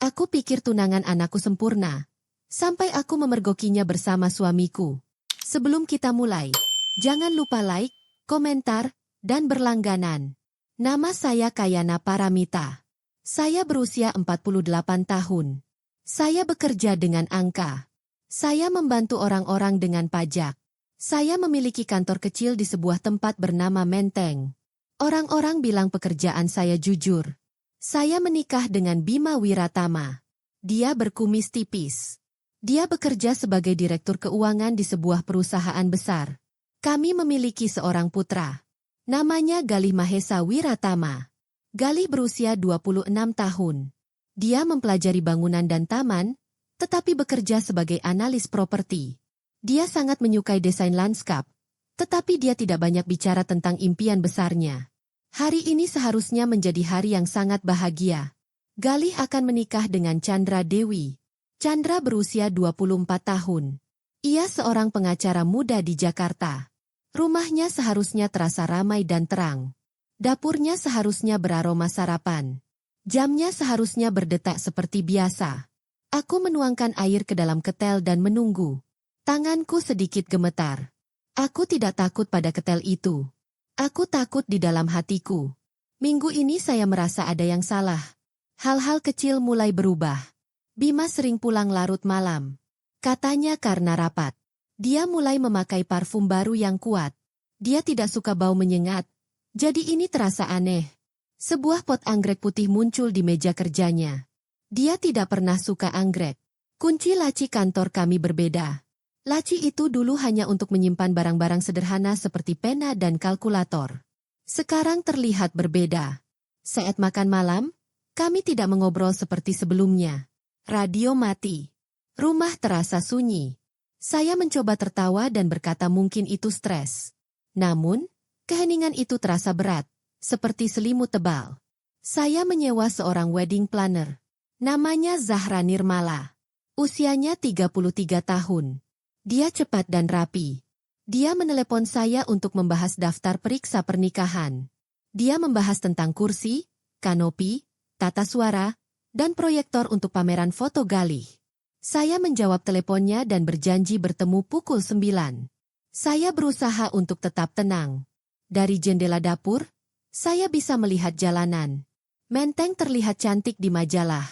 Aku pikir tunangan anakku sempurna. Sampai aku memergokinya bersama suamiku. Sebelum kita mulai, jangan lupa like, komentar, dan berlangganan. Nama saya Kayana Paramita. Saya berusia 48 tahun. Saya bekerja dengan angka. Saya membantu orang-orang dengan pajak. Saya memiliki kantor kecil di sebuah tempat bernama Menteng. Orang-orang bilang pekerjaan saya jujur. Saya menikah dengan Bima Wiratama. Dia berkumis tipis. Dia bekerja sebagai direktur keuangan di sebuah perusahaan besar. Kami memiliki seorang putra. Namanya Galih Mahesa Wiratama. Galih berusia 26 tahun. Dia mempelajari bangunan dan taman, tetapi bekerja sebagai analis properti. Dia sangat menyukai desain lanskap, tetapi dia tidak banyak bicara tentang impian besarnya. Hari ini seharusnya menjadi hari yang sangat bahagia. Galih akan menikah dengan Chandra Dewi. Chandra berusia 24 tahun. Ia seorang pengacara muda di Jakarta. Rumahnya seharusnya terasa ramai dan terang. Dapurnya seharusnya beraroma sarapan. Jamnya seharusnya berdetak seperti biasa. Aku menuangkan air ke dalam ketel dan menunggu. Tanganku sedikit gemetar. Aku tidak takut pada ketel itu. Aku takut di dalam hatiku. Minggu ini saya merasa ada yang salah. Hal-hal kecil mulai berubah. Bima sering pulang larut malam. Katanya karena rapat. Dia mulai memakai parfum baru yang kuat. Dia tidak suka bau menyengat. Jadi ini terasa aneh. Sebuah pot anggrek putih muncul di meja kerjanya. Dia tidak pernah suka anggrek. Kunci laci kantor kami berbeda. Laci itu dulu hanya untuk menyimpan barang-barang sederhana seperti pena dan kalkulator. Sekarang terlihat berbeda. Saat makan malam, kami tidak mengobrol seperti sebelumnya. Radio mati. Rumah terasa sunyi. Saya mencoba tertawa dan berkata mungkin itu stres. Namun, keheningan itu terasa berat, seperti selimut tebal. Saya menyewa seorang wedding planner. Namanya Zahra Nirmala. Usianya 33 tahun. Dia cepat dan rapi. Dia menelepon saya untuk membahas daftar periksa pernikahan. Dia membahas tentang kursi, kanopi, tata suara, dan proyektor untuk pameran foto Galih. Saya menjawab teleponnya dan berjanji bertemu pukul 9. Saya berusaha untuk tetap tenang. Dari jendela dapur, saya bisa melihat jalanan. Menteng terlihat cantik di majalah.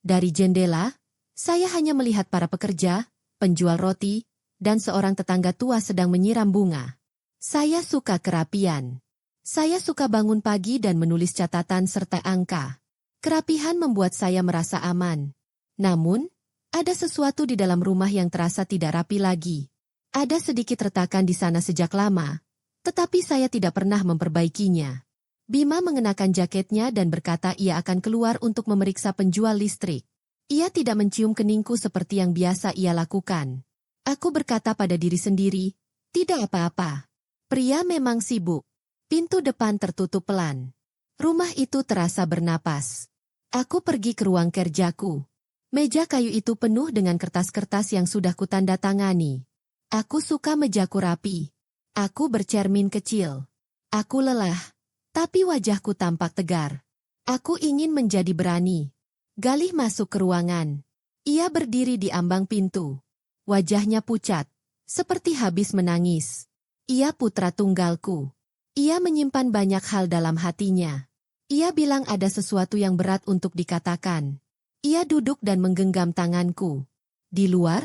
Dari jendela, saya hanya melihat para pekerja, penjual roti, dan seorang tetangga tua sedang menyiram bunga. Saya suka kerapian. Saya suka bangun pagi dan menulis catatan serta angka. Kerapihan membuat saya merasa aman. Namun, ada sesuatu di dalam rumah yang terasa tidak rapi lagi. Ada sedikit retakan di sana sejak lama, tetapi saya tidak pernah memperbaikinya. Bima mengenakan jaketnya dan berkata ia akan keluar untuk memeriksa penjual listrik. Ia tidak mencium keningku seperti yang biasa ia lakukan. Aku berkata pada diri sendiri, tidak apa-apa. Pria memang sibuk. Pintu depan tertutup pelan. Rumah itu terasa bernapas. Aku pergi ke ruang kerjaku. Meja kayu itu penuh dengan kertas-kertas yang sudah kutandatangani. Aku suka mejaku rapi. Aku bercermin kecil. Aku lelah, tapi wajahku tampak tegar. Aku ingin menjadi berani. Galih masuk ke ruangan. Ia berdiri di ambang pintu. Wajahnya pucat, seperti habis menangis. Ia putra tunggalku. Ia menyimpan banyak hal dalam hatinya. Ia bilang ada sesuatu yang berat untuk dikatakan. Ia duduk dan menggenggam tanganku. Di luar,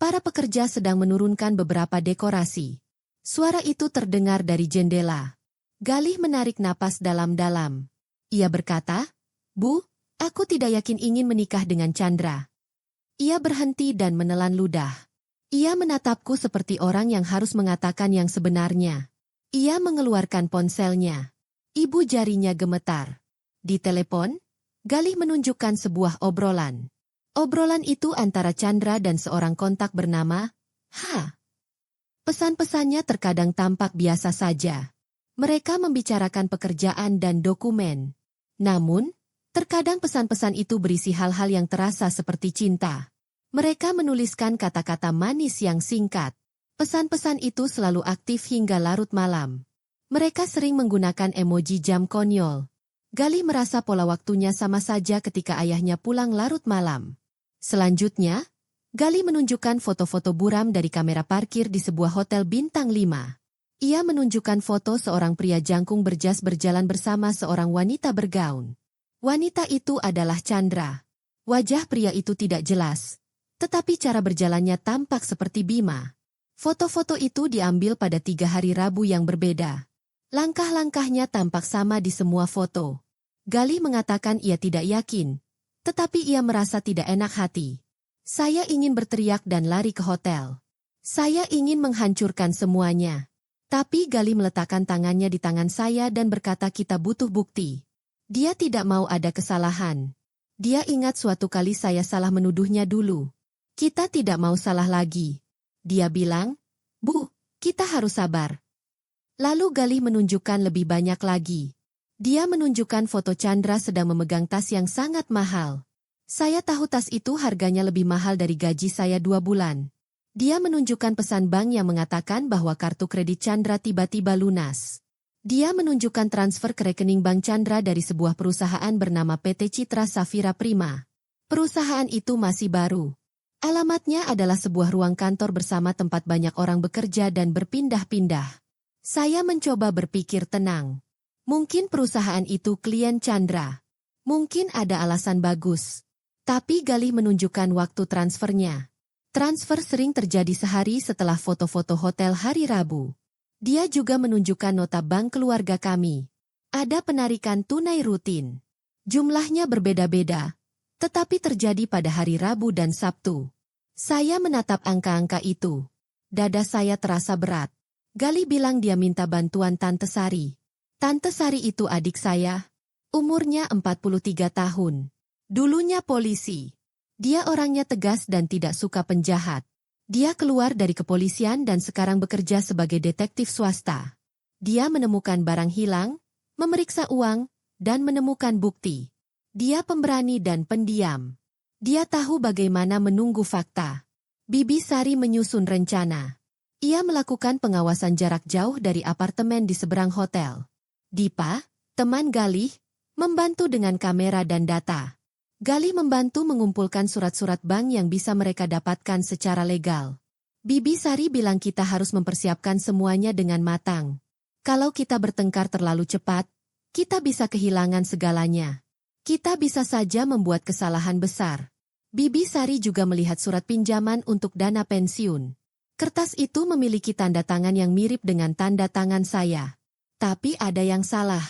para pekerja sedang menurunkan beberapa dekorasi. Suara itu terdengar dari jendela. Galih menarik napas dalam-dalam. Ia berkata, "Bu, aku tidak yakin ingin menikah dengan Chandra." Ia berhenti dan menelan ludah. Ia menatapku seperti orang yang harus mengatakan yang sebenarnya. Ia mengeluarkan ponselnya. Ibu jarinya gemetar. Di telepon, Galih menunjukkan sebuah obrolan. Obrolan itu antara Chandra dan seorang kontak bernama H. Pesan-pesannya terkadang tampak biasa saja. Mereka membicarakan pekerjaan dan dokumen. Namun, terkadang pesan-pesan itu berisi hal-hal yang terasa seperti cinta. Mereka menuliskan kata-kata manis yang singkat. Pesan-pesan itu selalu aktif hingga larut malam. Mereka sering menggunakan emoji jam konyol. Galih merasa pola waktunya sama saja ketika ayahnya pulang larut malam. Selanjutnya, Galih menunjukkan foto-foto buram dari kamera parkir di sebuah hotel bintang 5. Ia menunjukkan foto seorang pria jangkung berjas berjalan bersama seorang wanita bergaun. Wanita itu adalah Chandra. Wajah pria itu tidak jelas, tetapi cara berjalannya tampak seperti Bima. Foto-foto itu diambil pada 3 hari Rabu yang berbeda. Langkah-langkahnya tampak sama di semua foto. Galih mengatakan ia tidak yakin, tetapi ia merasa tidak enak hati. Saya ingin berteriak dan lari ke hotel. Saya ingin menghancurkan semuanya. Tapi Galih meletakkan tangannya di tangan saya dan berkata kita butuh bukti. Dia tidak mau ada kesalahan. Dia ingat suatu kali saya salah menuduhnya dulu. Kita tidak mau salah lagi. Dia bilang, Bu, kita harus sabar. Lalu Galih menunjukkan lebih banyak lagi. Dia menunjukkan foto Chandra sedang memegang tas yang sangat mahal. Saya tahu tas itu harganya lebih mahal dari gaji saya 2 bulan. Dia menunjukkan pesan bank yang mengatakan bahwa kartu kredit Chandra tiba-tiba lunas. Dia menunjukkan transfer ke rekening bank Chandra dari sebuah perusahaan bernama PT Citra Safira Prima. Perusahaan itu masih baru. Alamatnya adalah sebuah ruang kantor bersama tempat banyak orang bekerja dan berpindah-pindah. Saya mencoba berpikir tenang. Mungkin perusahaan itu klien Chandra. Mungkin ada alasan bagus. Tapi Galih menunjukkan waktu transfernya. Transfer sering terjadi sehari setelah foto-foto hotel hari Rabu. Dia juga menunjukkan nota bank keluarga kami. Ada penarikan tunai rutin. Jumlahnya berbeda-beda, tetapi terjadi pada hari Rabu dan Sabtu. Saya menatap angka-angka itu. Dada saya terasa berat. Galih bilang dia minta bantuan Tante Sari. Tante Sari itu adik saya. Umurnya 43 tahun. Dulunya polisi. Dia orangnya tegas dan tidak suka penjahat. Dia keluar dari kepolisian dan sekarang bekerja sebagai detektif swasta. Dia menemukan barang hilang, memeriksa uang, dan menemukan bukti. Dia pemberani dan pendiam. Dia tahu bagaimana menunggu fakta. Bibi Sari menyusun rencana. Ia melakukan pengawasan jarak jauh dari apartemen di seberang hotel. Dipa, teman Galih, membantu dengan kamera dan data. Galih membantu mengumpulkan surat-surat bank yang bisa mereka dapatkan secara legal. Bibi Sari bilang kita harus mempersiapkan semuanya dengan matang. Kalau kita bertengkar terlalu cepat, kita bisa kehilangan segalanya. Kita bisa saja membuat kesalahan besar. Bibi Sari juga melihat surat pinjaman untuk dana pensiun. Kertas itu memiliki tanda tangan yang mirip dengan tanda tangan saya. Tapi ada yang salah.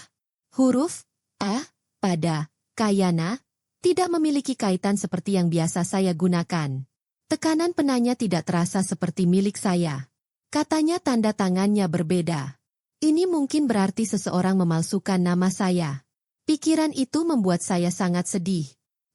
Huruf A pada Kayana tidak memiliki kaitan seperti yang biasa saya gunakan. Tekanan penanya tidak terasa seperti milik saya. Katanya tanda tangannya berbeda. Ini mungkin berarti seseorang memalsukan nama saya. Pikiran itu membuat saya sangat sedih.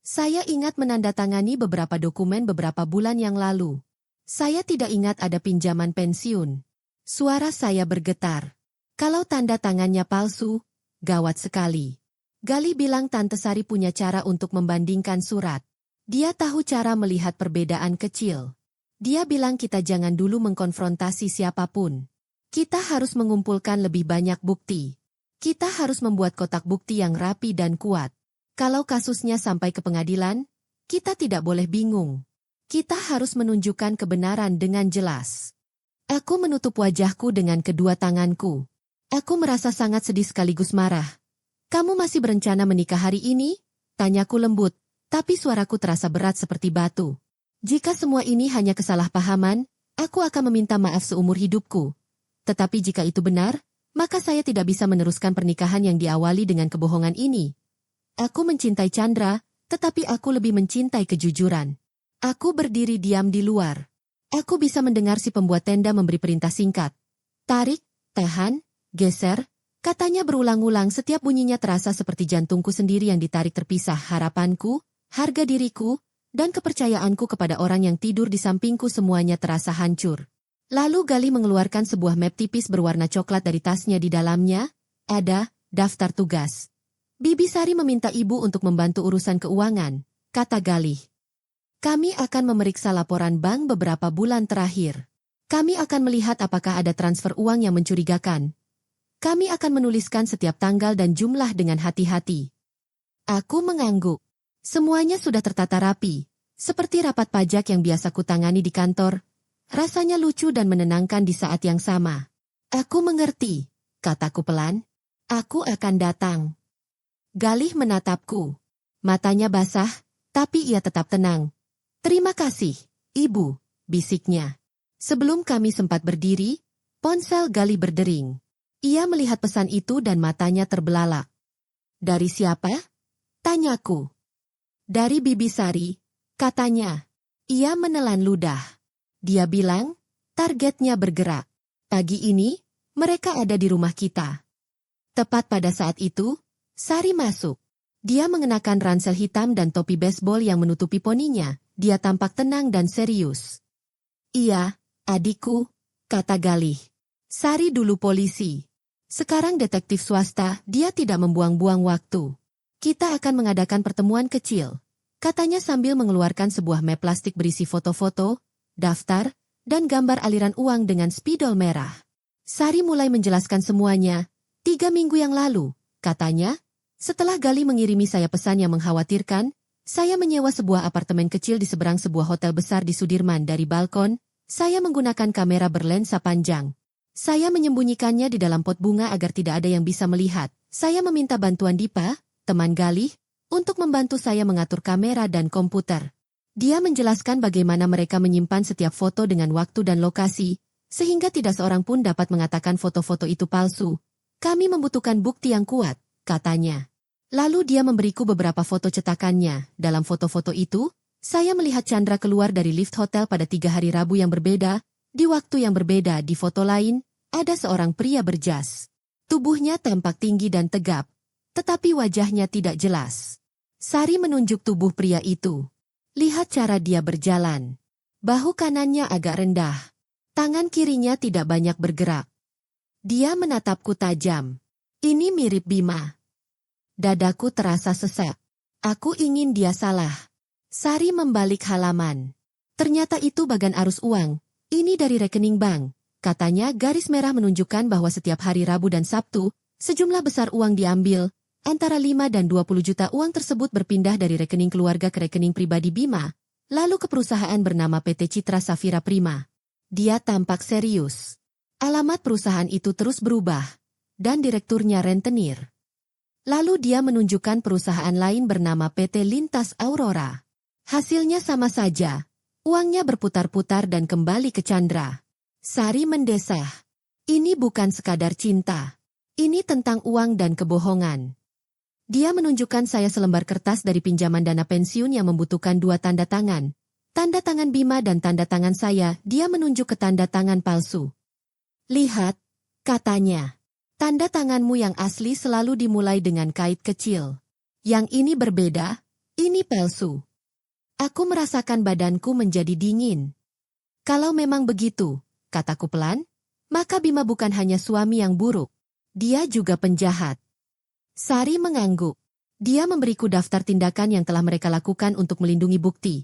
Saya ingat menandatangani beberapa dokumen beberapa bulan yang lalu. Saya tidak ingat ada pinjaman pensiun. Suara saya bergetar. Kalau tanda tangannya palsu, gawat sekali. Galih bilang Tante Sari punya cara untuk membandingkan surat. Dia tahu cara melihat perbedaan kecil. Dia bilang kita jangan dulu mengkonfrontasi siapapun. Kita harus mengumpulkan lebih banyak bukti. Kita harus membuat kotak bukti yang rapi dan kuat. Kalau kasusnya sampai ke pengadilan, kita tidak boleh bingung. Kita harus menunjukkan kebenaran dengan jelas. Aku menutup wajahku dengan kedua tanganku. Aku merasa sangat sedih sekaligus marah. Kamu masih berencana menikah hari ini? Tanyaku lembut, tapi suaraku terasa berat seperti batu. Jika semua ini hanya kesalahpahaman, aku akan meminta maaf seumur hidupku. Tetapi jika itu benar, maka saya tidak bisa meneruskan pernikahan yang diawali dengan kebohongan ini. Aku mencintai Chandra, tetapi aku lebih mencintai kejujuran. Aku berdiri diam di luar. Aku bisa mendengar si pembuat tenda memberi perintah singkat. Tarik, tahan, geser, katanya berulang-ulang setiap bunyinya terasa seperti jantungku sendiri yang ditarik terpisah. Harapanku, harga diriku, dan kepercayaanku kepada orang yang tidur di sampingku semuanya terasa hancur. Lalu Galih mengeluarkan sebuah map tipis berwarna coklat dari tasnya. Di dalamnya ada daftar tugas. Bibi Sari meminta ibu untuk membantu urusan keuangan, kata Galih. Kami akan memeriksa laporan bank beberapa bulan terakhir. Kami akan melihat apakah ada transfer uang yang mencurigakan. Kami akan menuliskan setiap tanggal dan jumlah dengan hati-hati. Aku mengangguk. Semuanya sudah tertata rapi, seperti rapat pajak yang biasa kutangani di kantor. Rasanya lucu dan menenangkan di saat yang sama. Aku mengerti, kataku pelan. Aku akan datang. Galih menatapku. Matanya basah, tapi ia tetap tenang. Terima kasih, Ibu, bisiknya. Sebelum kami sempat berdiri, ponsel Galih berdering. Ia melihat pesan itu dan matanya terbelalak. Dari siapa? Tanyaku. Dari Bibi Sari, katanya. Ia menelan ludah. Dia bilang, targetnya bergerak. Pagi ini, mereka ada di rumah kita. Tepat pada saat itu, Sari masuk. Dia mengenakan ransel hitam dan topi baseball yang menutupi poninya. Dia tampak tenang dan serius. Iya, adikku, kata Galih. Sari dulu polisi. Sekarang detektif swasta, dia tidak membuang-buang waktu. Kita akan mengadakan pertemuan kecil, katanya sambil mengeluarkan sebuah map plastik berisi foto-foto, daftar, dan gambar aliran uang dengan spidol merah. Sari mulai menjelaskan semuanya. 3 minggu yang lalu, katanya, setelah Galih mengirimi saya pesan yang mengkhawatirkan, saya menyewa sebuah apartemen kecil di seberang sebuah hotel besar di Sudirman. Dari balkon, saya menggunakan kamera berlensa panjang. Saya menyembunyikannya di dalam pot bunga agar tidak ada yang bisa melihat. Saya meminta bantuan Dipa, teman Galih, untuk membantu saya mengatur kamera dan komputer. Dia menjelaskan bagaimana mereka menyimpan setiap foto dengan waktu dan lokasi, sehingga tidak seorang pun dapat mengatakan foto-foto itu palsu. Kami membutuhkan bukti yang kuat, katanya. Lalu dia memberiku beberapa foto cetakannya. Dalam foto-foto itu, saya melihat Chandra keluar dari lift hotel pada 3 hari Rabu yang berbeda. Di waktu yang berbeda di foto lain, ada seorang pria berjas. Tubuhnya tampak tinggi dan tegap, tetapi wajahnya tidak jelas. Sari menunjuk tubuh pria itu. Lihat cara dia berjalan. Bahu kanannya agak rendah. Tangan kirinya tidak banyak bergerak. Dia menatapku tajam. Ini mirip Bima. Dadaku terasa sesak. Aku ingin dia salah. Sari membalik halaman. Ternyata itu bagan arus uang. Ini dari rekening bank. Katanya garis merah menunjukkan bahwa setiap hari Rabu dan Sabtu, sejumlah besar uang diambil. Antara 5 dan 20 juta uang tersebut berpindah dari rekening keluarga ke rekening pribadi Bima, lalu ke perusahaan bernama PT Citra Safira Prima. Dia tampak serius. Alamat perusahaan itu terus berubah, dan direkturnya rentenir. Lalu dia menunjukkan perusahaan lain bernama PT Lintas Aurora. Hasilnya sama saja. Uangnya berputar-putar dan kembali ke Chandra. Sari mendesah. Ini bukan sekadar cinta. Ini tentang uang dan kebohongan. Dia menunjukkan saya selembar kertas dari pinjaman dana pensiun yang membutuhkan 2 tanda tangan. Tanda tangan Bima dan tanda tangan saya. Dia menunjuk ke tanda tangan palsu. Lihat, katanya. Tanda tanganmu yang asli selalu dimulai dengan kait kecil. Yang ini berbeda, ini palsu. Aku merasakan badanku menjadi dingin. Kalau memang begitu, kataku pelan, maka Bima bukan hanya suami yang buruk. Dia juga penjahat. Sari mengangguk. Dia memberiku daftar tindakan yang telah mereka lakukan untuk melindungi bukti.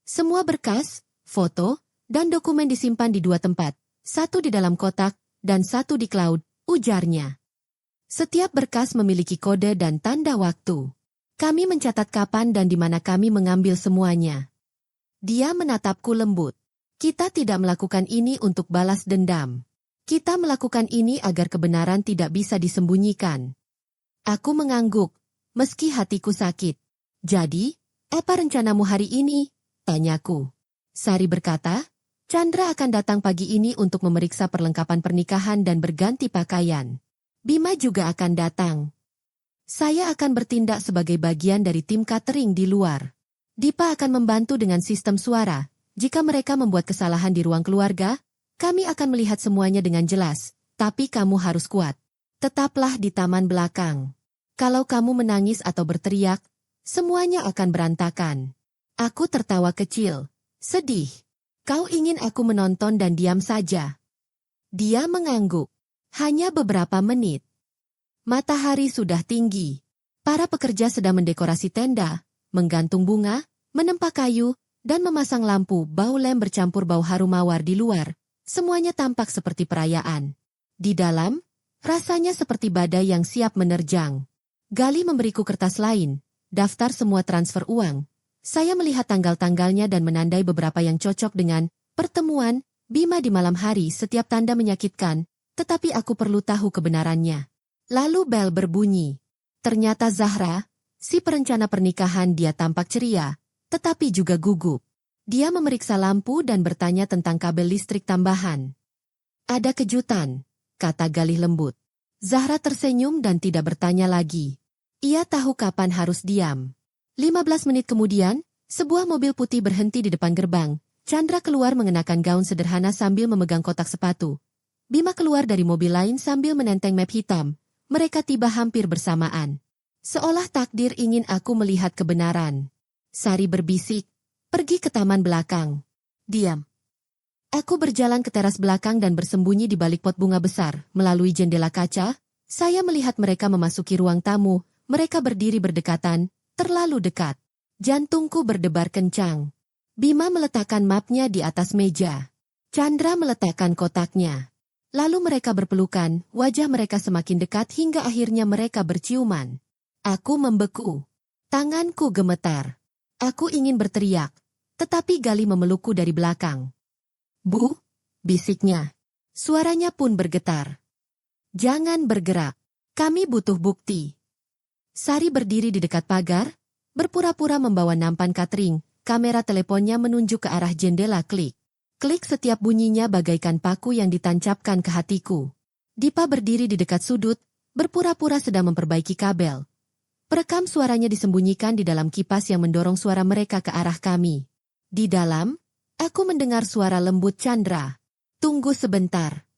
Semua berkas, foto, dan dokumen disimpan di 2 tempat. 1 di dalam kotak, dan 1 di cloud. Ujarnya. Setiap berkas memiliki kode dan tanda waktu. Kami mencatat kapan dan di mana kami mengambil semuanya. Dia menatapku lembut. Kita tidak melakukan ini untuk balas dendam. Kita melakukan ini agar kebenaran tidak bisa disembunyikan. Aku mengangguk, meski hatiku sakit. Jadi, apa rencanamu hari ini? Tanyaku. Sari berkata, Chandra akan datang pagi ini untuk memeriksa perlengkapan pernikahan dan berganti pakaian. Bima juga akan datang. Saya akan bertindak sebagai bagian dari tim catering di luar. Dipa akan membantu dengan sistem suara. Jika mereka membuat kesalahan di ruang keluarga, kami akan melihat semuanya dengan jelas. Tapi kamu harus kuat. Tetaplah di taman belakang. Kalau kamu menangis atau berteriak, semuanya akan berantakan. Aku tertawa kecil. Sedih. Kau ingin aku menonton dan diam saja. Dia mengangguk. Hanya beberapa menit. Matahari sudah tinggi. Para pekerja sedang mendekorasi tenda, menggantung bunga, menempa kayu, dan memasang lampu. Bau lem bercampur bau harum mawar di luar. Semuanya tampak seperti perayaan. Di dalam, Rasanya seperti badai yang siap menerjang. Galih memberiku kertas lain, daftar semua transfer uang. Saya melihat tanggal-tanggalnya dan menandai beberapa yang cocok dengan pertemuan Bima di malam hari. Setiap tanda menyakitkan, tetapi aku perlu tahu kebenarannya. Lalu bel berbunyi. Ternyata Zahra, si perencana pernikahan. Dia tampak ceria, tetapi juga gugup. Dia memeriksa lampu dan bertanya tentang kabel listrik tambahan. Ada kejutan, kata Galih lembut. Zahra tersenyum dan tidak bertanya lagi. Ia tahu kapan harus diam. 15 menit kemudian, sebuah mobil putih berhenti di depan gerbang. Chandra keluar mengenakan gaun sederhana sambil memegang kotak sepatu. Bima keluar dari mobil lain sambil menenteng map hitam. Mereka tiba hampir bersamaan. Seolah takdir ingin aku melihat kebenaran. Sari berbisik, pergi ke taman belakang. Diam. Aku berjalan ke teras belakang dan bersembunyi di balik pot bunga besar. Melalui jendela kaca, saya melihat mereka memasuki ruang tamu. Mereka berdiri berdekatan, terlalu dekat. Jantungku berdebar kencang. Bima meletakkan mapnya di atas meja. Chandra meletakkan kotaknya. Lalu mereka berpelukan, wajah mereka semakin dekat hingga akhirnya mereka berciuman. Aku membeku. Tanganku gemetar. Aku ingin berteriak, tetapi Galih memelukku dari belakang. Bu, bisiknya. Suaranya pun bergetar. Jangan bergerak. Kami butuh bukti. Sari berdiri di dekat pagar, berpura-pura membawa nampan catering. Kamera teleponnya menunjuk ke arah jendela. Klik. Klik setiap bunyinya bagaikan paku yang ditancapkan ke hatiku. Dipa berdiri di dekat sudut, berpura-pura sedang memperbaiki kabel. Perekam suaranya disembunyikan di dalam kipas yang mendorong suara mereka ke arah kami. Di dalam, aku mendengar suara lembut Chandra. Tunggu sebentar.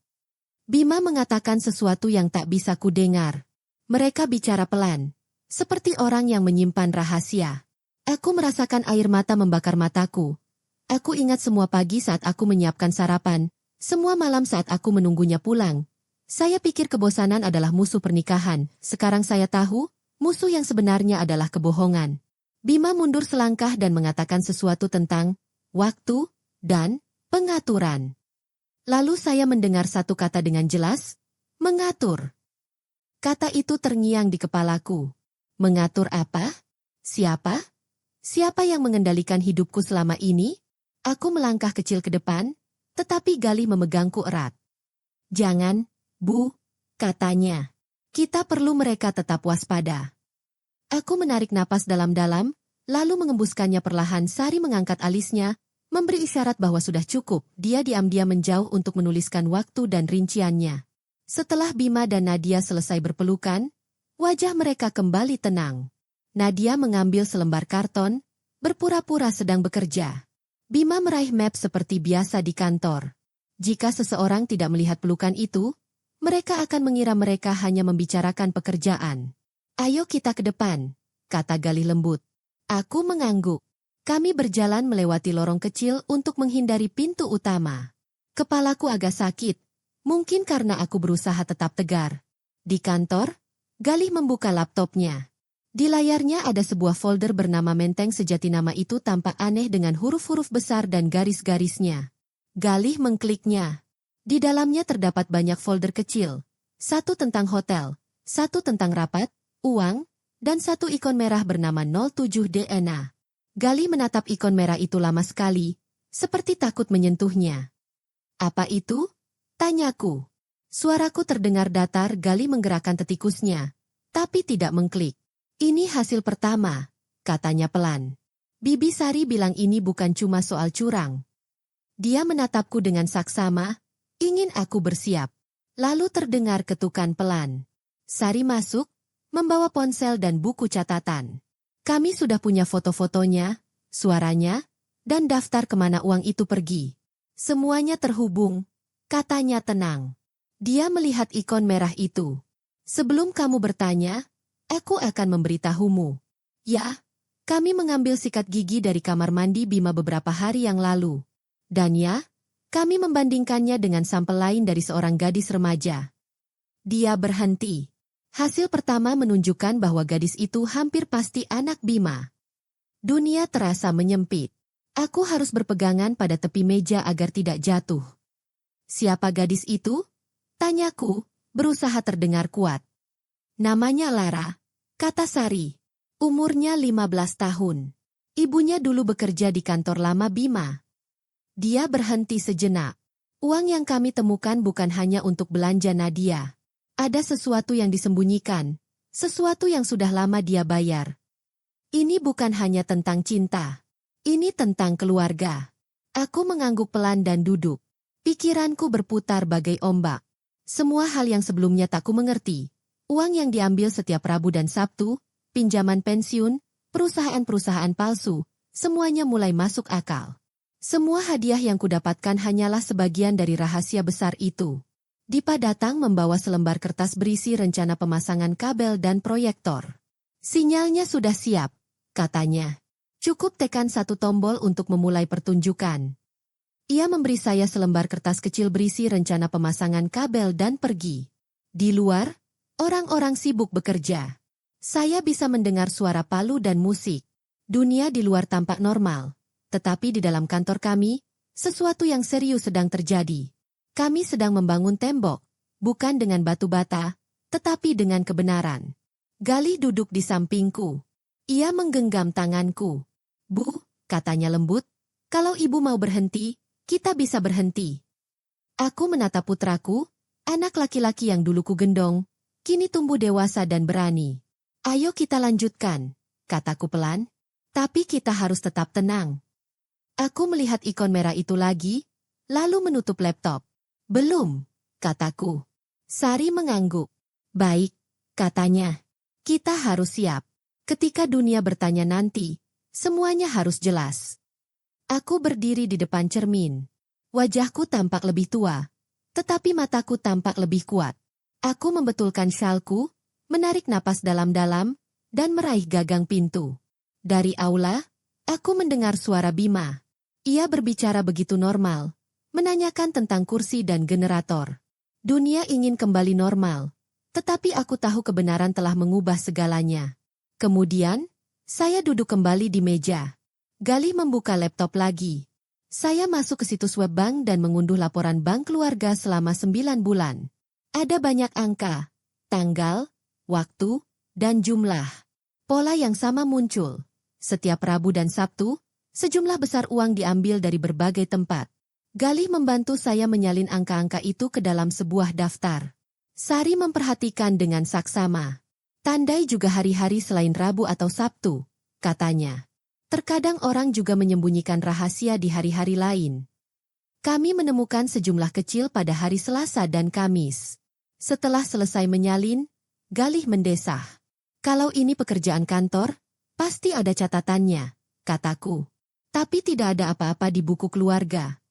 Bima mengatakan sesuatu yang tak bisa kudengar. Mereka bicara pelan, seperti orang yang menyimpan rahasia. Aku merasakan air mata membakar mataku. Aku ingat semua pagi saat aku menyiapkan sarapan, semua malam saat aku menunggunya pulang. Saya pikir kebosanan adalah musuh pernikahan. Sekarang saya tahu, musuh yang sebenarnya adalah kebohongan. Bima mundur selangkah dan mengatakan sesuatu tentang waktu dan pengaturan. Lalu saya mendengar satu kata dengan jelas, mengatur. Kata itu terngiang di kepalaku. Mengatur apa? Siapa? Siapa yang mengendalikan hidupku selama ini? Aku melangkah kecil ke depan, tetapi Galih memegangku erat. Jangan, Bu, katanya. Kita perlu mereka tetap waspada. Aku menarik napas dalam-dalam, lalu mengembuskannya perlahan. Sari mengangkat alisnya, memberi isyarat bahwa sudah cukup. Dia diam-diam menjauh untuk menuliskan waktu dan rinciannya. Setelah Bima dan Nadia selesai berpelukan, wajah mereka kembali tenang. Nadia mengambil selembar karton, berpura-pura sedang bekerja. Bima meraih map seperti biasa di kantor. Jika seseorang tidak melihat pelukan itu, mereka akan mengira mereka hanya membicarakan pekerjaan. Ayo kita ke depan, kata Galih lembut. Aku mengangguk. Kami berjalan melewati lorong kecil untuk menghindari pintu utama. Kepalaku agak sakit, mungkin karena aku berusaha tetap tegar. Di kantor, Galih membuka laptopnya. Di layarnya ada sebuah folder bernama Menteng Sejati. Nama itu tampak aneh dengan huruf-huruf besar dan garis-garisnya. Galih mengkliknya. Di dalamnya terdapat banyak folder kecil. Satu tentang hotel, satu tentang rapat, uang, dan satu ikon merah bernama 07 DNA. Galih menatap ikon merah itu lama sekali, seperti takut menyentuhnya. Apa itu? Tanyaku. Suaraku terdengar datar. Galih menggerakkan tetikusnya, tapi tidak mengklik. Ini hasil pertama, katanya pelan. Bibi Sari bilang ini bukan cuma soal curang. Dia menatapku dengan saksama, ingin aku bersiap. Lalu terdengar ketukan pelan. Sari masuk, membawa ponsel dan buku catatan. Kami sudah punya foto-fotonya, suaranya, dan daftar kemana uang itu pergi. Semuanya terhubung, katanya tenang. Dia melihat ikon merah itu. Sebelum kamu bertanya, aku akan memberitahumu. Ya, kami mengambil sikat gigi dari kamar mandi Bima beberapa hari yang lalu. Dan ya, kami membandingkannya dengan sampel lain dari seorang gadis remaja. Dia berhenti. Hasil pertama menunjukkan bahwa gadis itu hampir pasti anak Bima. Dunia terasa menyempit. Aku harus berpegangan pada tepi meja agar tidak jatuh. Siapa gadis itu? Tanyaku, berusaha terdengar kuat. Namanya Lara, kata Sari. Umurnya 15 tahun. Ibunya dulu bekerja di kantor lama Bima. Dia berhenti sejenak. Uang yang kami temukan bukan hanya untuk belanja Nadia. Ada sesuatu yang disembunyikan, sesuatu yang sudah lama dia bayar. Ini bukan hanya tentang cinta. Ini tentang keluarga. Aku mengangguk pelan dan duduk. Pikiranku berputar bagai ombak. Semua hal yang sebelumnya tak ku mengerti. Uang yang diambil setiap Rabu dan Sabtu, pinjaman pensiun, perusahaan-perusahaan palsu, semuanya mulai masuk akal. Semua hadiah yang kudapatkan hanyalah sebagian dari rahasia besar itu. Dipa datang membawa selembar kertas berisi rencana pemasangan kabel dan proyektor. Sinyalnya sudah siap, katanya. Cukup tekan satu tombol untuk memulai pertunjukan. Ia memberi saya selembar kertas kecil berisi rencana pemasangan kabel dan pergi. Di luar, orang-orang sibuk bekerja. Saya bisa mendengar suara palu dan musik. Dunia di luar tampak normal, tetapi di dalam kantor kami, sesuatu yang serius sedang terjadi. Kami sedang membangun tembok, bukan dengan batu bata, tetapi dengan kebenaran. Galih duduk di sampingku. Ia menggenggam tanganku. Bu, katanya lembut, kalau ibu mau berhenti, kita bisa berhenti. Aku menatap putraku, anak laki-laki yang dulu ku gendong, kini tumbuh dewasa dan berani. Ayo kita lanjutkan, kataku pelan, tapi kita harus tetap tenang. Aku melihat ikon merah itu lagi, lalu menutup laptop. Belum, kataku. Sari mengangguk. Baik, katanya. Kita harus siap. Ketika dunia bertanya nanti, semuanya harus jelas. Aku berdiri di depan cermin. Wajahku tampak lebih tua, tetapi mataku tampak lebih kuat. Aku membetulkan syalku, menarik napas dalam-dalam, dan meraih gagang pintu. Dari aula, aku mendengar suara Bima. Ia berbicara begitu normal, menanyakan tentang kursi dan generator. Dunia ingin kembali normal, tetapi aku tahu kebenaran telah mengubah segalanya. Kemudian, saya duduk kembali di meja. Galih membuka laptop lagi. Saya masuk ke situs web bank dan mengunduh laporan bank keluarga selama 9 bulan. Ada banyak angka, tanggal, waktu, dan jumlah. Pola yang sama muncul. Setiap Rabu dan Sabtu, sejumlah besar uang diambil dari berbagai tempat. Galih membantu saya menyalin angka-angka itu ke dalam sebuah daftar. Sari memperhatikan dengan saksama. Tandai juga hari-hari selain Rabu atau Sabtu, katanya. Terkadang orang juga menyembunyikan rahasia di hari-hari lain. Kami menemukan sejumlah kecil pada hari Selasa dan Kamis. Setelah selesai menyalin, Galih mendesah. Kalau ini pekerjaan kantor, pasti ada catatannya, kataku. Tapi tidak ada apa-apa di buku keluarga.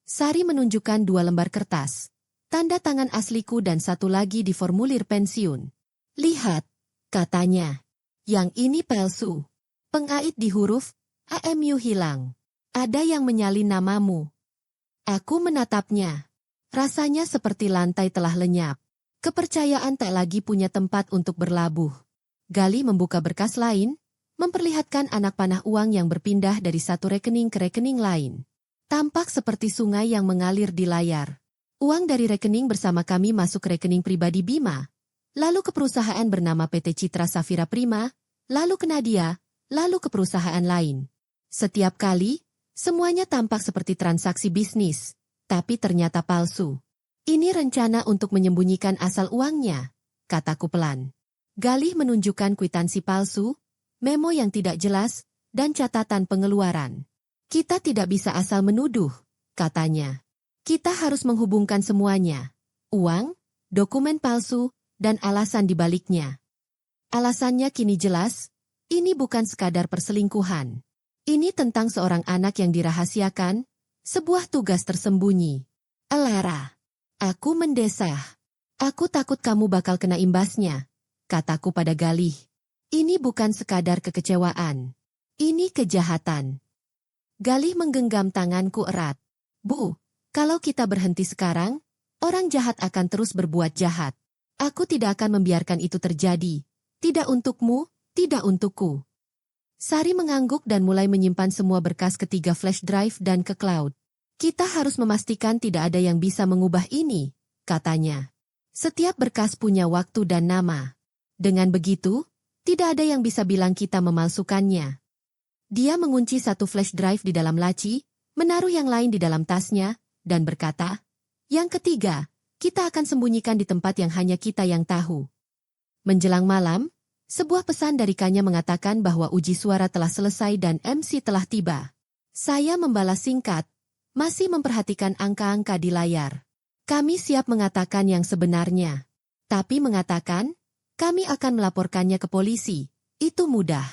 Sari menunjukkan 2 lembar kertas, tanda tangan asliku dan satu lagi di formulir pensiun. Lihat, katanya. Yang ini palsu. Pengait di huruf AMU hilang. Ada yang menyalin namamu. Aku menatapnya. Rasanya seperti lantai telah lenyap. Kepercayaan tak lagi punya tempat untuk berlabuh. Galih membuka berkas lain, memperlihatkan anak panah uang yang berpindah dari satu rekening ke rekening lain. Tampak seperti sungai yang mengalir di layar. Uang dari rekening bersama kami masuk ke rekening pribadi Bima, lalu ke perusahaan bernama PT Citra Safira Prima, lalu ke Nadia, lalu ke perusahaan lain. Setiap kali, semuanya tampak seperti transaksi bisnis, tapi ternyata palsu. Ini rencana untuk menyembunyikan asal uangnya, kataku pelan. Galih menunjukkan kwitansi palsu, memo yang tidak jelas, dan catatan pengeluaran. Kita tidak bisa asal menuduh, katanya. Kita harus menghubungkan semuanya. Uang, dokumen palsu, dan alasan dibaliknya. Alasannya kini jelas. Ini bukan sekadar perselingkuhan. Ini tentang seorang anak yang dirahasiakan, sebuah tugas tersembunyi. Lara. Aku mendesah. Aku takut kamu bakal kena imbasnya, kataku pada Galih. Ini bukan sekadar kekecewaan. Ini kejahatan. Galih menggenggam tanganku erat. Bu, kalau kita berhenti sekarang, orang jahat akan terus berbuat jahat. Aku tidak akan membiarkan itu terjadi. Tidak untukmu, tidak untukku. Sari mengangguk dan mulai menyimpan semua berkas ke 3 flash drive dan ke cloud. Kita harus memastikan tidak ada yang bisa mengubah ini, katanya. Setiap berkas punya waktu dan nama. Dengan begitu, tidak ada yang bisa bilang kita memalsukannya. Dia mengunci satu flash drive di dalam laci, menaruh yang lain di dalam tasnya, dan berkata, "Yang ketiga, kita akan sembunyikan di tempat yang hanya kita yang tahu." Menjelang malam, sebuah pesan dari Kanya mengatakan bahwa uji suara telah selesai dan MC telah tiba. Saya membalas singkat, masih memperhatikan angka-angka di layar. Kami siap mengatakan yang sebenarnya. Tapi mengatakan, kami akan melaporkannya ke polisi. Itu mudah.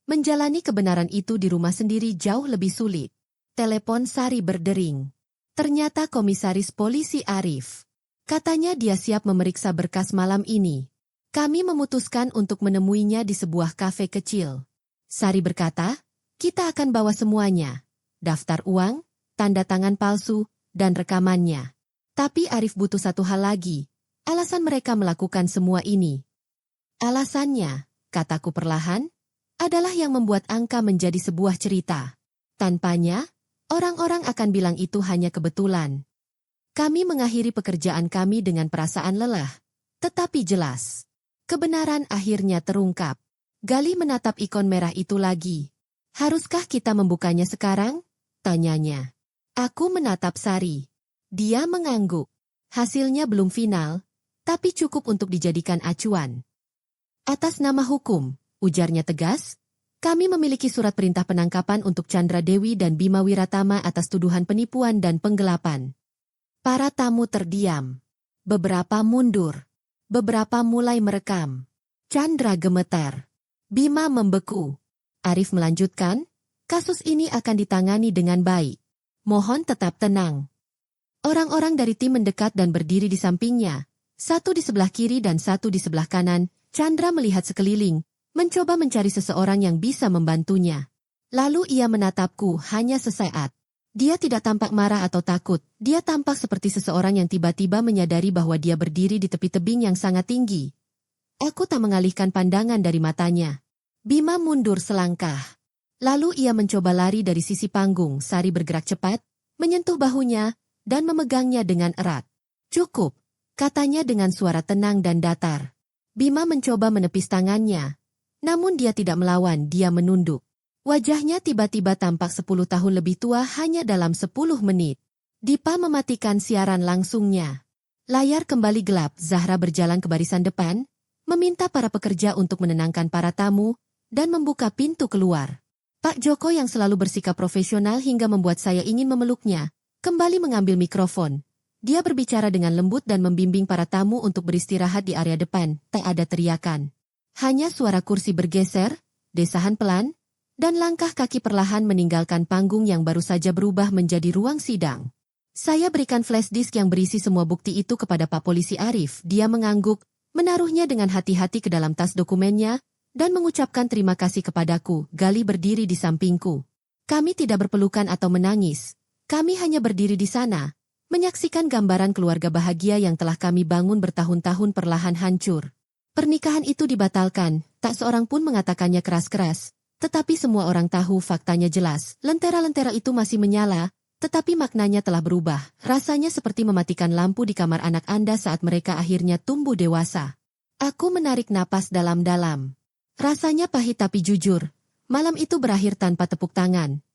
Menjalani kebenaran itu di rumah sendiri jauh lebih sulit. Telepon Sari berdering. Ternyata komisaris polisi Arif. Katanya dia siap memeriksa berkas malam ini. Kami memutuskan untuk menemuinya di sebuah kafe kecil. Sari berkata, kita akan bawa semuanya. Daftar uang, tanda tangan palsu, dan rekamannya. Tapi Arif butuh satu hal lagi. Alasan mereka melakukan semua ini. Alasannya, kataku perlahan, adalah yang membuat angka menjadi sebuah cerita. Tanpanya, orang-orang akan bilang itu hanya kebetulan. Kami mengakhiri pekerjaan kami dengan perasaan lelah. Tetapi jelas. Kebenaran akhirnya terungkap. Gali menatap ikon merah itu lagi. Haruskah kita membukanya sekarang? Tanyanya. Aku menatap Sari. Dia mengangguk. Hasilnya belum final, tapi cukup untuk dijadikan acuan. Atas nama hukum, ujarnya tegas, kami memiliki surat perintah penangkapan untuk Chandra Dewi dan Bima Wiratama atas tuduhan penipuan dan penggelapan. Para tamu terdiam. Beberapa mundur. Beberapa mulai merekam. Chandra gemetar. Bima membeku. Arif melanjutkan, kasus ini akan ditangani dengan baik. Mohon tetap tenang. Orang-orang dari tim mendekat dan berdiri di sampingnya. Satu di sebelah kiri dan satu di sebelah kanan. Chandra melihat sekeliling, mencoba mencari seseorang yang bisa membantunya. Lalu ia menatapku hanya sesaat. Dia tidak tampak marah atau takut, dia tampak seperti seseorang yang tiba-tiba menyadari bahwa dia berdiri di tepi tebing yang sangat tinggi. Aku tak mengalihkan pandangan dari matanya. Bima mundur selangkah. Lalu ia mencoba lari dari sisi panggung. Sari bergerak cepat, menyentuh bahunya, dan memegangnya dengan erat. Cukup, katanya dengan suara tenang dan datar. Bima mencoba menepis tangannya. Namun dia tidak melawan, dia menunduk. Wajahnya tiba-tiba tampak 10 tahun lebih tua hanya dalam 10 menit. Dipa mematikan siaran langsungnya. Layar kembali gelap, Zahra berjalan ke barisan depan, meminta para pekerja untuk menenangkan para tamu, dan membuka pintu keluar. Pak Joko yang selalu bersikap profesional hingga membuat saya ingin memeluknya, kembali mengambil mikrofon. Dia berbicara dengan lembut dan membimbing para tamu untuk beristirahat di area depan, tak ada teriakan. Hanya suara kursi bergeser, desahan pelan, dan langkah kaki perlahan meninggalkan panggung yang baru saja berubah menjadi ruang sidang. Saya berikan flash disk yang berisi semua bukti itu kepada Pak Polisi Arif. Dia mengangguk, menaruhnya dengan hati-hati ke dalam tas dokumennya, dan mengucapkan terima kasih kepadaku. Gali berdiri di sampingku. Kami tidak berpelukan atau menangis. Kami hanya berdiri di sana, menyaksikan gambaran keluarga bahagia yang telah kami bangun bertahun-tahun perlahan hancur. Pernikahan itu dibatalkan, tak seorang pun mengatakannya keras-keras. Tetapi semua orang tahu faktanya jelas, lentera-lentera itu masih menyala, tetapi maknanya telah berubah. Rasanya seperti mematikan lampu di kamar anak Anda saat mereka akhirnya tumbuh dewasa. Aku menarik napas dalam-dalam. Rasanya pahit tapi jujur. Malam itu berakhir tanpa tepuk tangan.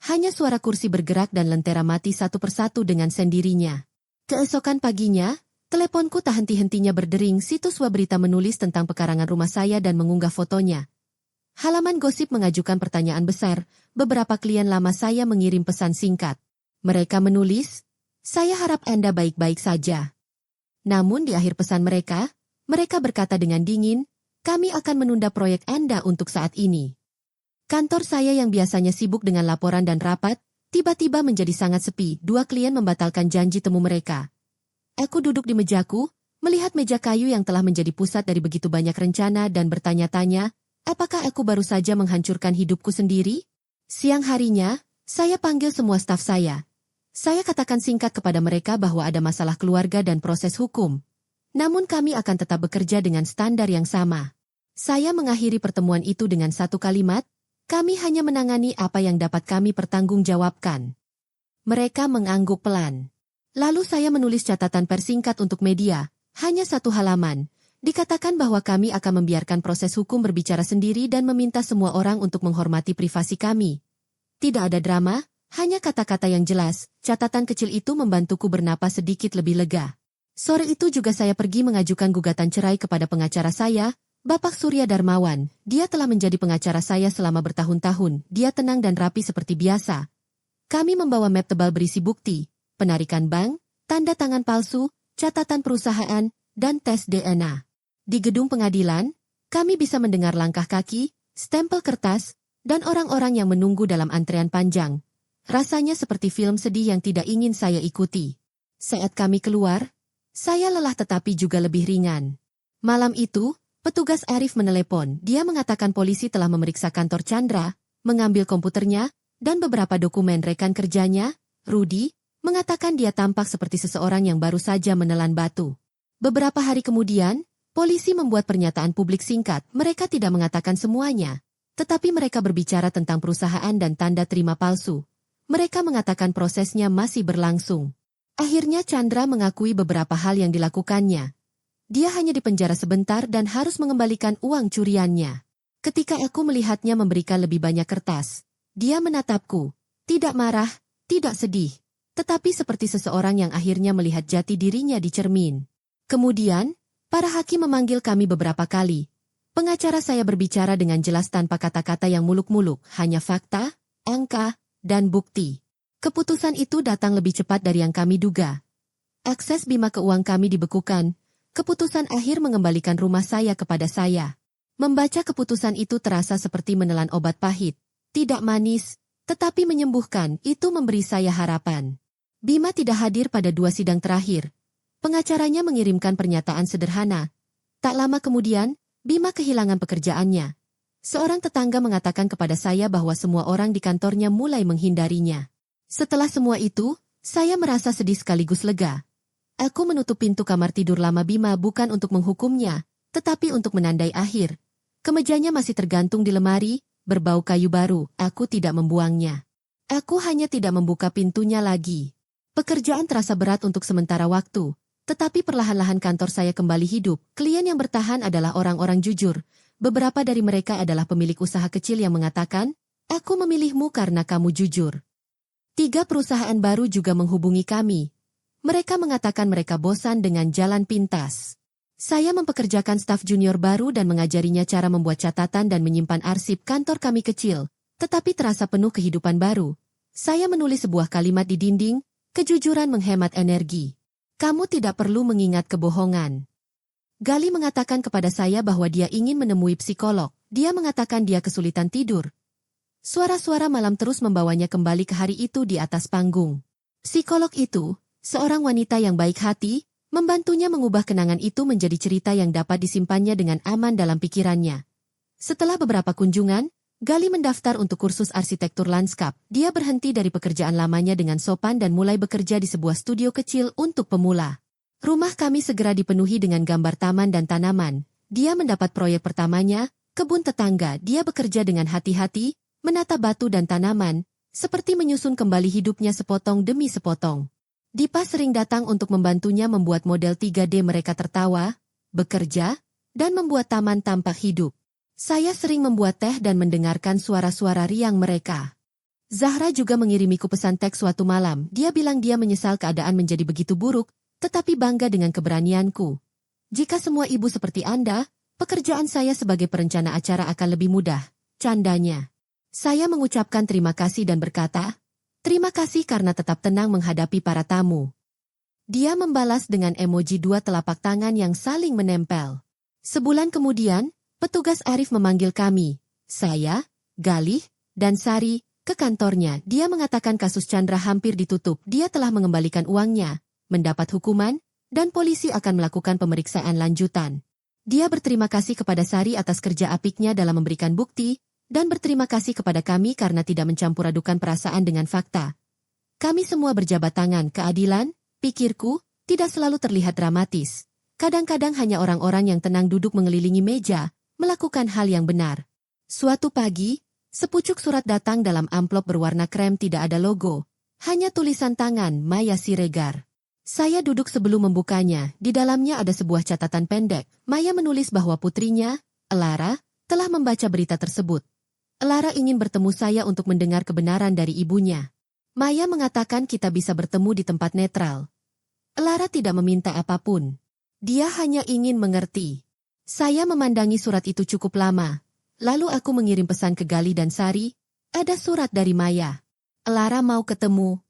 Hanya suara kursi bergerak dan lentera mati satu persatu dengan sendirinya. Keesokan paginya, teleponku tak henti-hentinya berdering. Situs web berita menulis tentang pekarangan rumah saya dan mengunggah fotonya. Halaman gosip mengajukan pertanyaan besar, beberapa klien lama saya mengirim pesan singkat. Mereka menulis, saya harap Anda baik-baik saja. Namun di akhir pesan mereka berkata dengan dingin, kami akan menunda proyek Anda untuk saat ini. Kantor saya yang biasanya sibuk dengan laporan dan rapat, tiba-tiba menjadi sangat sepi. 2 klien membatalkan janji temu mereka. Aku duduk di mejaku, melihat meja kayu yang telah menjadi pusat dari begitu banyak rencana dan bertanya-tanya, apakah aku baru saja menghancurkan hidupku sendiri? Siang harinya, saya panggil semua staf saya. Saya katakan singkat kepada mereka bahwa ada masalah keluarga dan proses hukum. Namun kami akan tetap bekerja dengan standar yang sama. Saya mengakhiri pertemuan itu dengan satu kalimat, kami hanya menangani apa yang dapat kami pertanggungjawabkan. Mereka mengangguk pelan. Lalu saya menulis catatan persingkat untuk media, Hanya satu halaman. Dikatakan bahwa kami akan membiarkan proses hukum berbicara sendiri dan meminta semua orang untuk menghormati privasi kami. Tidak ada drama, hanya kata-kata yang jelas. Catatan kecil itu membantuku bernapas sedikit lebih lega. Sore itu juga saya pergi mengajukan gugatan cerai kepada pengacara saya, Bapak Surya Darmawan. Dia telah menjadi pengacara saya selama bertahun-tahun. Dia tenang dan rapi seperti biasa. Kami membawa map tebal berisi bukti, penarikan bank, tanda tangan palsu, catatan perusahaan, dan tes DNA. Di gedung pengadilan, kami bisa mendengar langkah kaki, stempel kertas, dan orang-orang yang menunggu dalam antrean panjang. Rasanya seperti film sedih yang tidak ingin saya ikuti. Saat kami keluar, saya lelah tetapi juga lebih ringan. Malam itu, petugas Arif menelepon. Dia mengatakan polisi telah memeriksa kantor Chandra, mengambil komputernya, dan beberapa dokumen rekan kerjanya. Rudy mengatakan dia tampak seperti seseorang yang baru saja menelan batu. Beberapa hari kemudian, polisi membuat pernyataan publik singkat. Mereka tidak mengatakan semuanya, tetapi mereka berbicara tentang perusahaan dan tanda terima palsu. Mereka mengatakan prosesnya masih berlangsung. Akhirnya Chandra mengakui beberapa hal yang dilakukannya. Dia hanya dipenjara sebentar dan harus mengembalikan uang curiannya. Ketika aku melihatnya memberikan lebih banyak kertas, dia menatapku. Tidak marah, tidak sedih, tetapi seperti seseorang yang akhirnya melihat jati dirinya di cermin. Kemudian, para hakim memanggil kami beberapa kali. Pengacara saya berbicara dengan jelas tanpa kata-kata yang muluk-muluk, hanya fakta, angka, dan bukti. Keputusan itu datang lebih cepat dari yang kami duga. Akses Bima ke uang kami dibekukan. Keputusan akhir mengembalikan rumah saya kepada saya. Membaca keputusan itu terasa seperti menelan obat pahit. Tidak manis, tetapi menyembuhkan. Itu memberi saya harapan. Bima tidak hadir pada 2 sidang terakhir. Pengacaranya mengirimkan pernyataan sederhana. Tak lama kemudian, Bima kehilangan pekerjaannya. Seorang tetangga mengatakan kepada saya bahwa semua orang di kantornya mulai menghindarinya. Setelah semua itu, saya merasa sedih sekaligus lega. Aku menutup pintu kamar tidur lama Bima bukan untuk menghukumnya, tetapi untuk menandai akhir. Kemejanya masih tergantung di lemari, berbau kayu baru. Aku tidak membuangnya. Aku hanya tidak membuka pintunya lagi. Pekerjaan terasa berat untuk sementara waktu, tetapi perlahan-lahan kantor saya kembali hidup. Klien yang bertahan adalah orang-orang jujur. Beberapa dari mereka adalah pemilik usaha kecil yang mengatakan, "Aku memilihmu karena kamu jujur." 3 perusahaan baru juga menghubungi kami. Mereka mengatakan mereka bosan dengan jalan pintas. Saya mempekerjakan staf junior baru dan mengajarinya cara membuat catatan dan menyimpan arsip kantor kami kecil, tetapi terasa penuh kehidupan baru. Saya menulis sebuah kalimat di dinding, kejujuran menghemat energi. Kamu tidak perlu mengingat kebohongan. Gali mengatakan kepada saya bahwa dia ingin menemui psikolog. Dia mengatakan dia kesulitan tidur. Suara-suara malam terus membawanya kembali ke hari itu di atas panggung. Psikolog itu, seorang wanita yang baik hati, membantunya mengubah kenangan itu menjadi cerita yang dapat disimpannya dengan aman dalam pikirannya. Setelah beberapa kunjungan, Gali mendaftar untuk kursus arsitektur lanskap. Dia berhenti dari pekerjaan lamanya dengan sopan dan mulai bekerja di sebuah studio kecil untuk pemula. Rumah kami segera dipenuhi dengan gambar taman dan tanaman. Dia mendapat proyek pertamanya, kebun tetangga. Dia bekerja dengan hati-hati, menata batu dan tanaman, seperti menyusun kembali hidupnya sepotong demi sepotong. Dipa sering datang untuk membantunya membuat model 3D. Mereka tertawa, bekerja, dan membuat taman tampak hidup. Saya sering membuat teh dan mendengarkan suara-suara riang mereka. Zahra juga mengirimiku pesan teks suatu malam. Dia bilang dia menyesal keadaan menjadi begitu buruk, tetapi bangga dengan keberanianku. Jika semua ibu seperti Anda, pekerjaan saya sebagai perencana acara akan lebih mudah, candanya. Saya mengucapkan terima kasih dan berkata, terima kasih karena tetap tenang menghadapi para tamu. Dia membalas dengan emoji 2 telapak tangan yang saling menempel. Sebulan kemudian, petugas Arif memanggil kami, saya, Galih, dan Sari, ke kantornya. Dia mengatakan kasus Chandra hampir ditutup. Dia telah mengembalikan uangnya, mendapat hukuman, dan polisi akan melakukan pemeriksaan lanjutan. Dia berterima kasih kepada Sari atas kerja apiknya dalam memberikan bukti, dan berterima kasih kepada kami karena tidak mencampur adukan perasaan dengan fakta. Kami semua berjabat tangan. Keadilan, pikirku, tidak selalu terlihat dramatis. Kadang-kadang hanya orang-orang yang tenang duduk mengelilingi meja, melakukan hal yang benar. Suatu pagi, sepucuk surat datang dalam amplop berwarna krem. Tidak ada logo, hanya tulisan tangan Maya Siregar. Saya duduk sebelum membukanya, di dalamnya ada sebuah catatan pendek. Maya menulis bahwa putrinya, Elara, telah membaca berita tersebut. Elara ingin bertemu saya untuk mendengar kebenaran dari ibunya. Maya mengatakan kita bisa bertemu di tempat netral. Elara tidak meminta apapun. Dia hanya ingin mengerti. Saya memandangi surat itu cukup lama. Lalu aku mengirim pesan ke Gali dan Sari. Ada surat dari Maya. Elara mau ketemu.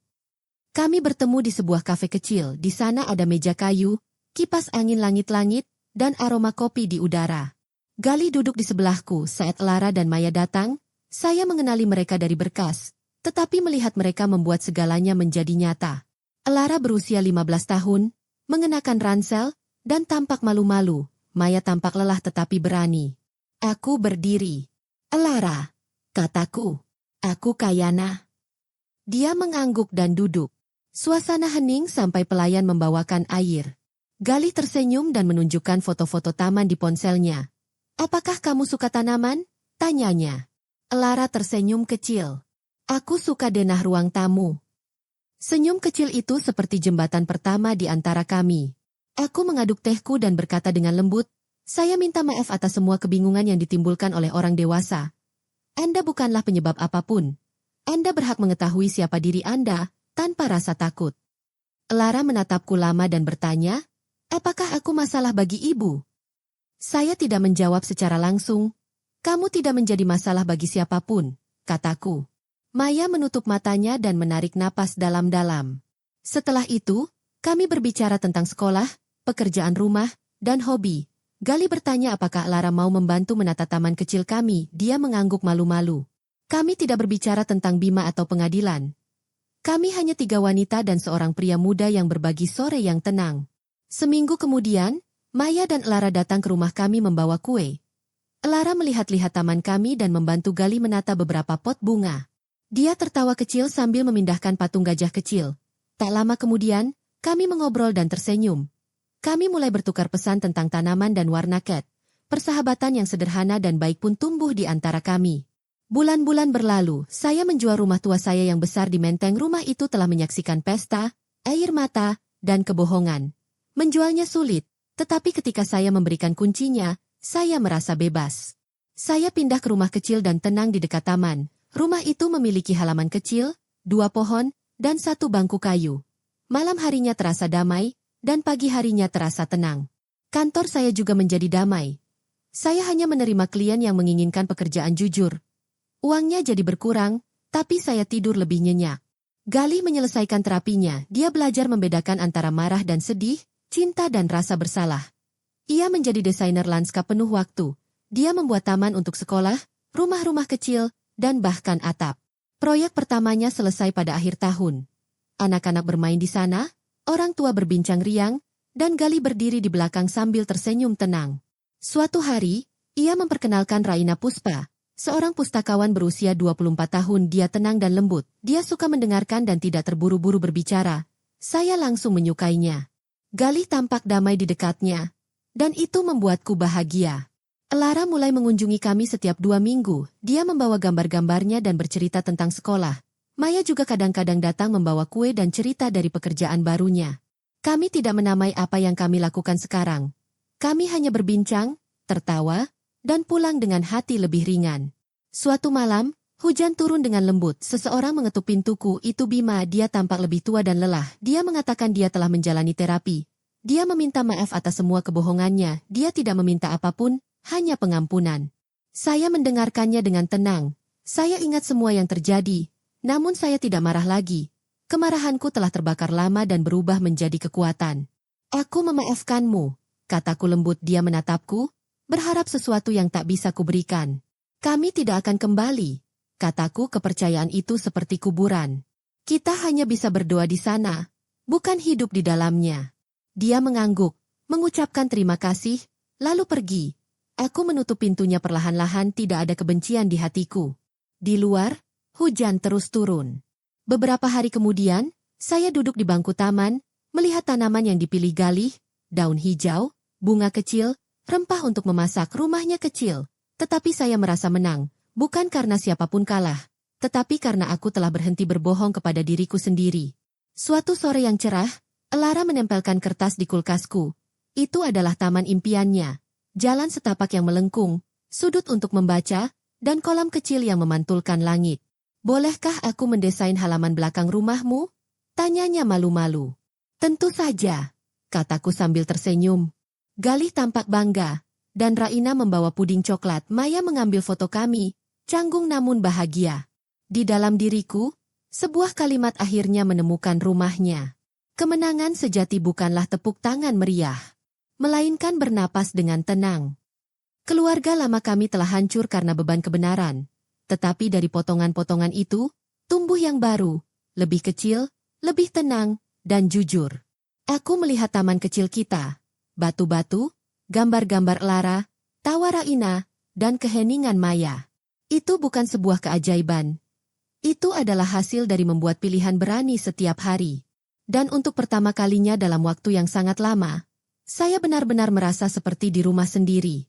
Kami bertemu di sebuah kafe kecil. Di sana ada meja kayu, kipas angin langit-langit, dan aroma kopi di udara. Gali duduk di sebelahku saat Elara dan Maya datang. Saya mengenali mereka dari berkas, tetapi melihat mereka membuat segalanya menjadi nyata. Elara berusia 15 tahun, mengenakan ransel, dan tampak malu-malu. Maya tampak lelah tetapi berani. Aku berdiri. Elara, kataku. Aku Kayana. Dia mengangguk dan duduk. Suasana hening sampai pelayan membawakan air. Gali tersenyum dan menunjukkan foto-foto taman di ponselnya. Apakah kamu suka tanaman? Tanyanya. Elara tersenyum kecil. Aku suka denah ruang tamu. Senyum kecil itu seperti jembatan pertama di antara kami. Aku mengaduk tehku dan berkata dengan lembut, saya minta maaf atas semua kebingungan yang ditimbulkan oleh orang dewasa. Anda bukanlah penyebab apapun. Anda berhak mengetahui siapa diri Anda, tanpa rasa takut. Elara menatapku lama dan bertanya, apakah aku masalah bagi ibu? Saya tidak menjawab secara langsung. Kamu tidak menjadi masalah bagi siapapun, kataku. Maya menutup matanya dan menarik napas dalam-dalam. Setelah itu, kami berbicara tentang sekolah, pekerjaan rumah, dan hobi. Gali bertanya apakah Lara mau membantu menata taman kecil kami, dia mengangguk malu-malu. Kami tidak berbicara tentang Bima atau pengadilan. Kami hanya 3 wanita dan seorang pria muda yang berbagi sore yang tenang. Seminggu kemudian, Maya dan Lara datang ke rumah kami membawa kue. Lara melihat-lihat taman kami dan membantu Gali menata beberapa pot bunga. Dia tertawa kecil sambil memindahkan patung gajah kecil. Tak lama kemudian, kami mengobrol dan tersenyum. Kami mulai bertukar pesan tentang tanaman dan warna cat. Persahabatan yang sederhana dan baik pun tumbuh di antara kami. Bulan-bulan berlalu, saya menjual rumah tua saya yang besar di Menteng. Rumah itu telah menyaksikan pesta, air mata, dan kebohongan. Menjualnya sulit, tetapi ketika saya memberikan kuncinya, saya merasa bebas. Saya pindah ke rumah kecil dan tenang di dekat taman. Rumah itu memiliki halaman kecil, 2 pohon, dan 1 bangku kayu. Malam harinya terasa damai, dan pagi harinya terasa tenang. Kantor saya juga menjadi damai. Saya hanya menerima klien yang menginginkan pekerjaan jujur. Uangnya jadi berkurang, tapi saya tidur lebih nyenyak. Gali menyelesaikan terapinya, dia belajar membedakan antara marah dan sedih, cinta dan rasa bersalah. Ia menjadi desainer lanskap penuh waktu. Dia membuat taman untuk sekolah, rumah-rumah kecil, dan bahkan atap. Proyek pertamanya selesai pada akhir tahun. Anak-anak bermain di sana, orang tua berbincang riang, dan Gali berdiri di belakang sambil tersenyum tenang. Suatu hari, ia memperkenalkan Raina Puspa, seorang pustakawan berusia 24 tahun. Dia tenang dan lembut, dia suka mendengarkan dan tidak terburu-buru berbicara. Saya langsung menyukainya. Gali tampak damai di dekatnya, dan itu membuatku bahagia. Lara mulai mengunjungi kami setiap 2 minggu, dia membawa gambar-gambarnya dan bercerita tentang sekolah. Maya juga kadang-kadang datang membawa kue dan cerita dari pekerjaan barunya. Kami tidak menamai apa yang kami lakukan sekarang. Kami hanya berbincang, tertawa, dan pulang dengan hati lebih ringan. Suatu malam, hujan turun dengan lembut. Seseorang mengetuk pintuku. Itu Bima. Dia tampak lebih tua dan lelah. Dia mengatakan dia telah menjalani terapi. Dia meminta maaf atas semua kebohongannya. Dia tidak meminta apapun, hanya pengampunan. Saya mendengarkannya dengan tenang. Saya ingat semua yang terjadi. Namun saya tidak marah lagi. Kemarahanku telah terbakar lama dan berubah menjadi kekuatan. Aku memaafkanmu, kataku lembut. Dia menatapku, berharap sesuatu yang tak bisa kuberikan. Kami tidak akan kembali, kataku. Kepercayaan itu seperti kuburan. Kita hanya bisa berdoa di sana, bukan hidup di dalamnya. Dia mengangguk, mengucapkan terima kasih, lalu pergi. Aku menutup pintunya perlahan-lahan. Tidak ada kebencian di hatiku. Di luar, hujan terus turun. Beberapa hari kemudian, saya duduk di bangku taman, melihat tanaman yang dipilih Gali, daun hijau, bunga kecil, rempah untuk memasak. Rumahnya kecil, tetapi saya merasa menang, bukan karena siapapun kalah, tetapi karena aku telah berhenti berbohong kepada diriku sendiri. Suatu sore yang cerah, Elara menempelkan kertas di kulkasku. Itu adalah taman impiannya. Jalan setapak yang melengkung, sudut untuk membaca, dan kolam kecil yang memantulkan langit. Bolehkah aku mendesain halaman belakang rumahmu? Tanyanya malu-malu. Tentu saja, kataku sambil tersenyum. Galih tampak bangga, dan Raina membawa puding coklat. Maya mengambil foto kami, canggung namun bahagia. Di dalam diriku, sebuah kalimat akhirnya menemukan rumahnya. Kemenangan sejati bukanlah tepuk tangan meriah, melainkan bernapas dengan tenang. Keluarga lama kami telah hancur karena beban kebenaran, tetapi dari potongan-potongan itu, tumbuh yang baru, lebih kecil, lebih tenang, dan jujur. Aku melihat taman kecil kita, batu-batu, gambar-gambar Elara, tawa Raina, dan keheningan Maya. Itu bukan sebuah keajaiban. Itu adalah hasil dari membuat pilihan berani setiap hari. Dan untuk pertama kalinya dalam waktu yang sangat lama, saya benar-benar merasa seperti di rumah sendiri.